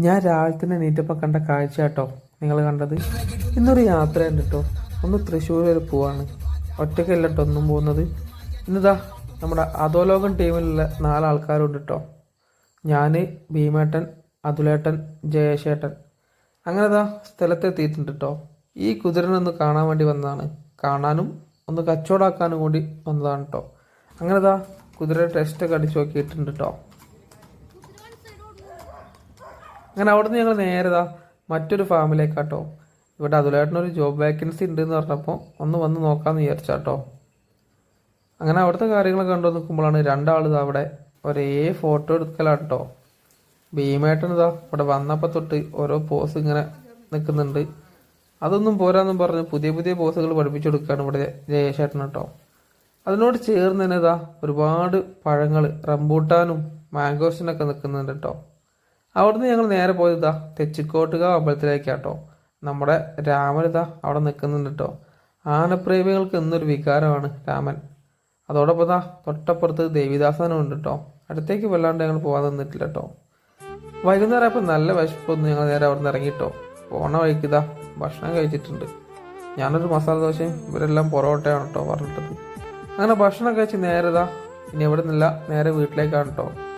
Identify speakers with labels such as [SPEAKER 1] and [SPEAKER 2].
[SPEAKER 1] ഞാൻ രാവിലെ തന്നെ എണീറ്റപ്പോൾ കണ്ട കാഴ്ച കേട്ടോ നിങ്ങൾ കണ്ടത്. ഇന്നൊരു യാത്രയുണ്ട് കേട്ടോ. ഒന്ന് തൃശ്ശൂർ വരെ പോവാണ്. ഒറ്റയ്ക്കല്ല കേട്ടോ ഒന്നും പോകുന്നത്. ഇന്നിതാ നമ്മുടെ അധോലോകം ടീമിലുള്ള 4 ആൾക്കാരുണ്ട് കേട്ടോ. ഞാൻ, ഭീമേട്ടൻ, അതുലേട്ടൻ, ജയേഷേട്ടൻ. അങ്ങനെ ഇതാ സ്ഥലത്തെത്തിയിട്ടുണ്ട് കേട്ടോ. ഈ കുതിരനൊന്ന് കാണാൻ വേണ്ടി വന്നതാണ്. കാണാനും ഒന്ന് കച്ചവടമാക്കാനും കൂടി വന്നതാണ് കേട്ടോ. അങ്ങനെ ഇതാ കുതിരയുടെ ടെസ്റ്റൊക്കെ അടിച്ചു നോക്കിയിട്ടുണ്ട് കേട്ടോ. അങ്ങനെ അവിടുന്ന് ഞങ്ങൾ നേരെ മറ്റൊരു ഫാമിലേക്കാട്ടോ. ഇവിടെ അതുലേട്ടനൊരു ജോബ് വേക്കൻസി ഉണ്ട് എന്ന് പറഞ്ഞപ്പോൾ ഒന്ന് വന്ന് നോക്കാമെന്ന് വിചാരിച്ചാട്ടോ. അങ്ങനെ അവിടുത്തെ കാര്യങ്ങൾ കണ്ടു നിൽക്കുമ്പോഴാണ് 2 ആൾ അവിടെ ഒരേ ഫോട്ടോ എടുക്കലാട്ടോ. ഭീമേട്ടൻ ഇവിടെ വന്നപ്പോൾ തൊട്ട് ഓരോ പോസ് ഇങ്ങനെ നിൽക്കുന്നുണ്ട്. അതൊന്നും പോരാന്നും പറഞ്ഞ് പുതിയ പുതിയ പോസുകൾ പഠിപ്പിച്ചു കൊടുക്കുകയാണ് ഇവിടെ ജയേഷേട്ടൻ കേട്ടോ. അതിനോട് ചേർന്ന് തന്നെ ഒരുപാട് പഴങ്ങൾ, റംബൂട്ടാനും മാംഗോസിനൊക്കെ നിൽക്കുന്നുണ്ട് കേട്ടോ. അവിടുന്ന് ഞങ്ങൾ നേരെ പോയത് തെച്ചിക്കോട്ടുക അമ്പലത്തിലേക്കാട്ടോ. നമ്മുടെ രാമൻ അവിടെ നിൽക്കുന്നുണ്ട് കേട്ടോ. ആനപ്രേമികൾക്ക് എന്നൊരു വികാരമാണ് രാമൻ. അതോടൊപ്പം തൊട്ടപ്പുറത്ത് ദേവിദാസനും ഉണ്ട് കേട്ടോ. അടുത്തേക്ക് വല്ലാണ്ട് ഞങ്ങൾ പോകാൻ നിന്നിട്ടില്ല കേട്ടോ. വൈകുന്നേരം ആയപ്പോൾ നല്ല വിശപ്പൊന്നും ഞങ്ങൾ നേരെ അവിടെ നിന്ന് ഇറങ്ങിട്ടോ. പോണ വഴിക്ക് ഭക്ഷണം കഴിച്ചിട്ടുണ്ട്. ഞാനൊരു മസാല ദോശയും ഇവരെല്ലാം പൊറോട്ടയാണ് കേട്ടോ പറഞ്ഞിട്ടത്. അങ്ങനെ ഭക്ഷണം കഴിച്ച് നേരെ ഇനി എവിടെ നിന്നില്ല, നേരെ വീട്ടിലേക്കാണ് കേട്ടോ.